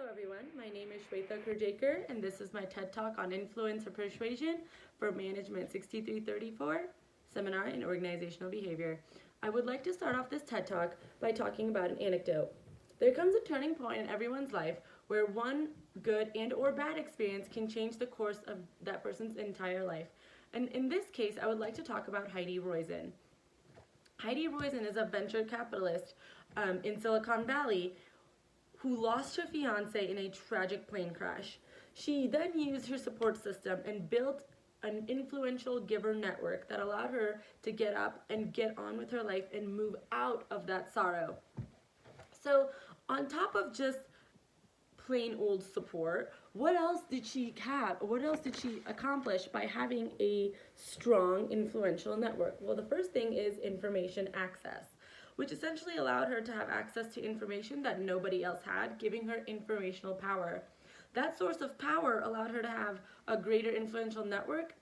Hello everyone, my name is Shweta Kurjakar and this is my TED Talk on Influence or Persuasion for Management 6334, Seminar in Organizational Behavior. I would like to start off this TED Talk by talking about an anecdote. There comes a turning point in everyone's life where one good and or bad experience can change the course of that person's entire life. And in this case, I would like to talk about Heidi Roizen. Heidi Roizen is a venture capitalist in Silicon Valley who lost her fiance in a tragic plane crash. She then used her support system and built an influential giver network that allowed her to get up and get on with her life and move out of that sorrow. So, on top of just plain old support, what else did she have? What else did she accomplish by having a strong, influential network? Well, the first thing is information access, which essentially allowed her to have access to information that nobody else had, giving her informational power. That source of power allowed her to have a greater influential network.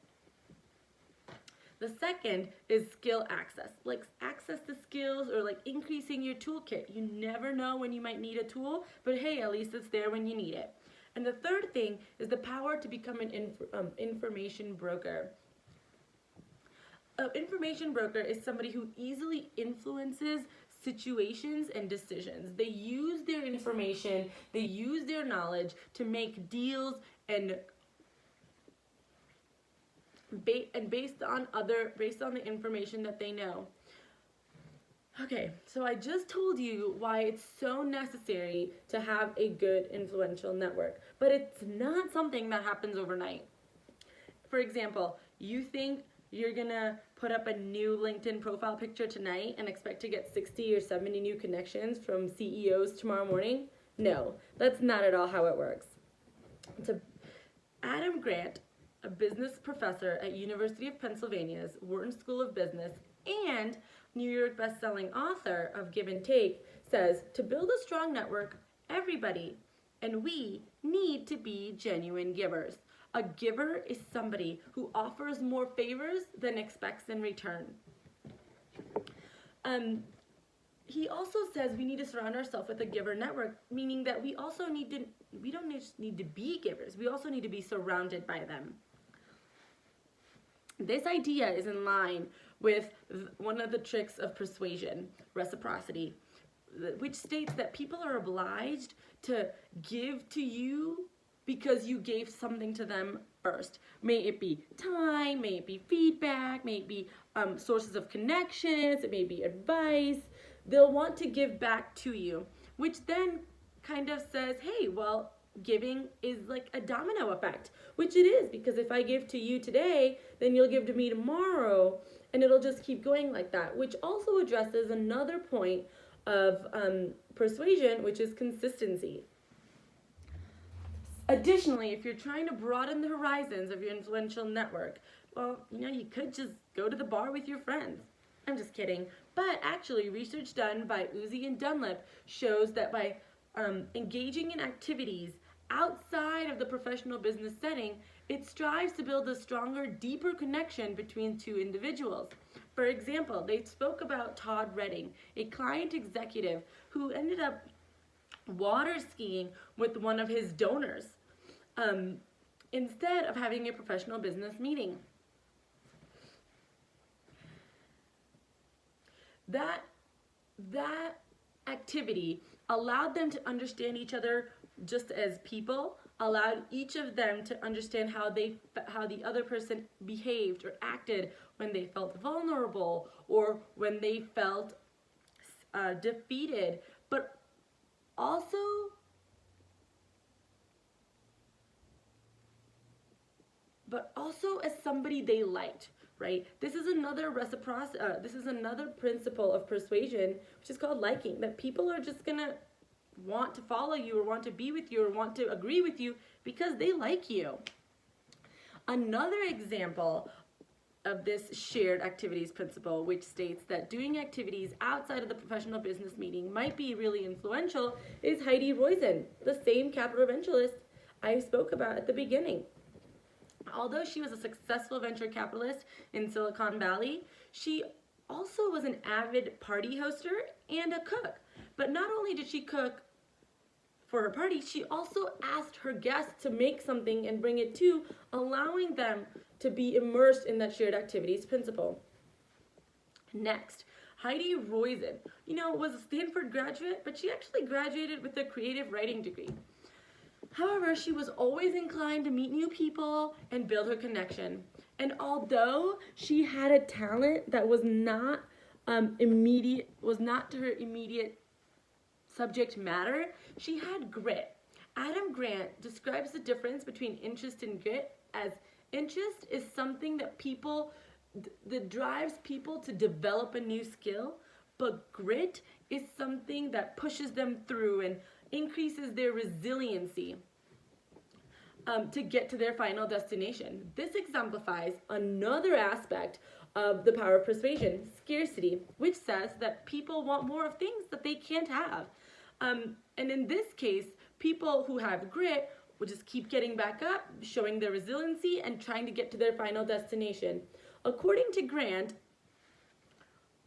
The second is skill access, like access to skills or like increasing your toolkit. You never know when you might need a tool, but hey, at least it's there when you need it. And the third thing is the power to become an information broker. An information broker is somebody who easily influences situations and decisions. They use their information, they use their knowledge to make deals and based on the information that they know. Okay, so I just told you why it's so necessary to have a good influential network, but it's not something that happens overnight. For example, you think you're gonna put up a new LinkedIn profile picture tonight and expect to get 60 or 70 new connections from CEOs tomorrow morning? No, that's not at all how it works. So Adam Grant, a business professor at University of Pennsylvania's Wharton School of Business and New York best-selling author of Give and Take, says to build a strong network, everybody and we need to be genuine givers. A giver is somebody who offers more favors than expects in return. He also says we need to surround ourselves with a giver network, meaning that we don't just need to be givers, we also need to be surrounded by them. This idea is in line with one of the tricks of persuasion, reciprocity, which states that people are obliged to give to you because you gave something to them first. May it be time, may it be feedback, may it be sources of connections, it may be advice. They'll want to give back to you, which then kind of says, hey, well, giving is like a domino effect, which it is, because if I give to you today, then you'll give to me tomorrow, and it'll just keep going like that, which also addresses another point of persuasion, which is consistency. Additionally, if you're trying to broaden the horizons of your influential network, well, you could just go to the bar with your friends. I'm just kidding. But actually, research done by Uzi and Dunlap shows that by engaging in activities outside of the professional business setting, it strives to build a stronger, deeper connection between two individuals. For example, they spoke about Todd Redding, a client executive who ended up water skiing with one of his donors instead of having a professional business meeting. That activity allowed them to understand each other just as people, allowed each of them to understand how the other person behaved or acted when they felt vulnerable or when they felt defeated, but also as somebody they liked, right? This is another this is another principle of persuasion, which is called liking, that people are just gonna want to follow you or want to be with you or want to agree with you because they like you. Another example of this shared activities principle, which states that doing activities outside of the professional business meeting might be really influential, is Heidi Roizen, the same capital eventualist I spoke about at the beginning. Although she was a successful venture capitalist in Silicon Valley, she also was an avid party hoster and a cook. But not only did she cook for her party, she also asked her guests to make something and bring it to, allowing them to be immersed in that shared activities principle. Next, Heidi Roizen, was a Stanford graduate, but she actually graduated with a creative writing degree. However, she was always inclined to meet new people and build her connection. And although she had a talent that was not to her immediate subject matter, she had grit. Adam Grant describes the difference between interest and grit as interest is something that drives people to develop a new skill, but grit is something that pushes them through and increases their resiliency to get to their final destination. This exemplifies another aspect of the power of persuasion, scarcity, which says that people want more of things that they can't have. And in this case, people who have grit will just keep getting back up, showing their resiliency and trying to get to their final destination. According to Grant,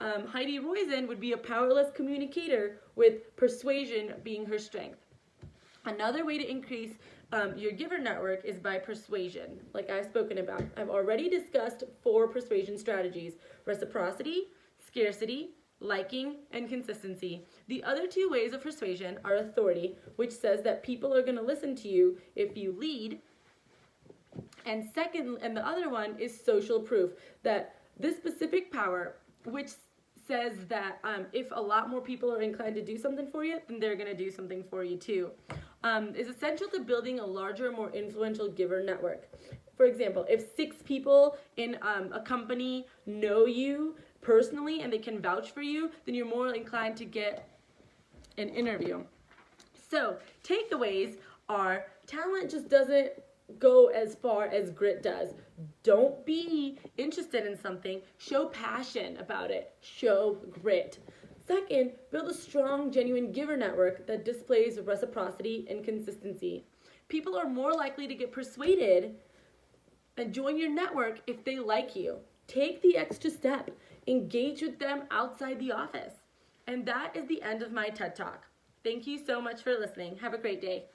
Heidi Roizen would be a powerless communicator with persuasion being her strength. Another way to increase your giver network is by persuasion, like I've spoken about. I've already discussed 4 persuasion strategies: reciprocity, scarcity, liking, and consistency. The other 2 ways of persuasion are authority, which says that people are going to listen to you if you lead. And the other one is social proof, that this specific power, which says that if a lot more people are inclined to do something for you, then they're going to do something for you too, is essential to building a larger, more influential giver network. For example, if 6 people in a company know you personally and they can vouch for you, then you're more inclined to get an interview. So takeaways are: talent just doesn't go as far as grit does. Don't be interested in something. Show passion about it. Show grit. Second, build a strong, genuine giver network that displays reciprocity and consistency. People are more likely to get persuaded and join your network if they like you. Take the extra step. Engage with them outside the office. And that is the end of my TED Talk. Thank you so much for listening. Have a great day.